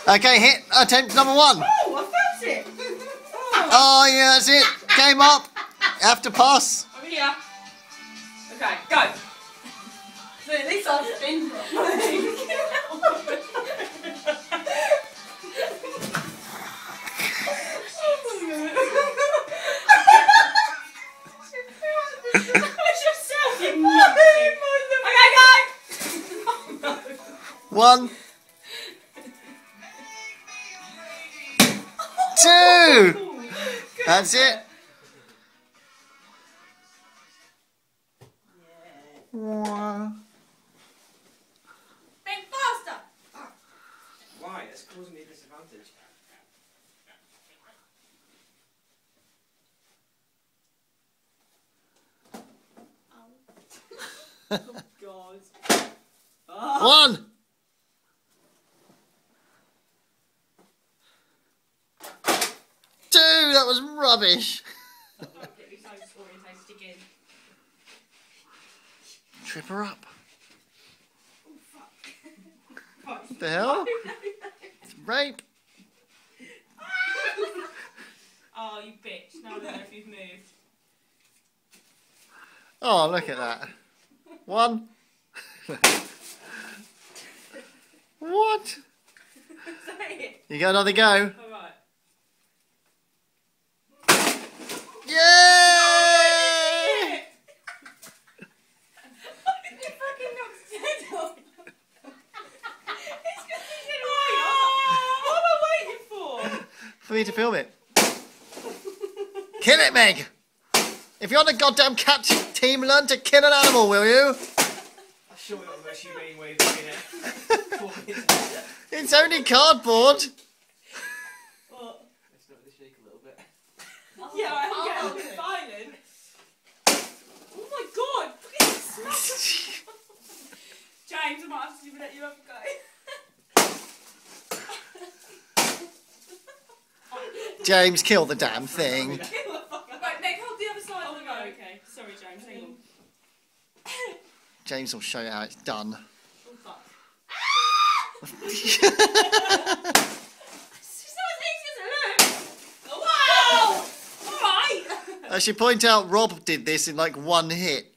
Okay, hit attempt number 1. Oh, I felt it. Oh, yeah, that's it. Game up. Have to pass. Over here. Okay, go. So at least I'll spin properly. One. 2. That's it. One. Think faster. Why? It's causing me a disadvantage. Oh God. 1. 2. That was rubbish. Trip her up. What the hell? It's rape. Oh, you bitch. Now I don't know if you've moved. Oh, look at that. 1. What? Is that it? You got another go? Alright. Yay! You fucking knocked his head off. It's just his head away. What am I waiting for? For me to film it. Kill it, Meg! If you're on the goddamn cat team, learn to kill an animal, will you? I sure not the most humane way of doing it. It's only cardboard. What? Let's start to shake a little bit. Yeah, I'm getting violent. Oh my God! Look at this smash. James, I might have to let you have a go. James, kill the damn thing. Right, Meg, hold the other side. Oh, no, okay. Sorry, James, hang on. James will show you how it's done. Oh, fuck. It's It's not as easy as it looks. Wow! Alright! I should point out Rob did this in like 1 hit.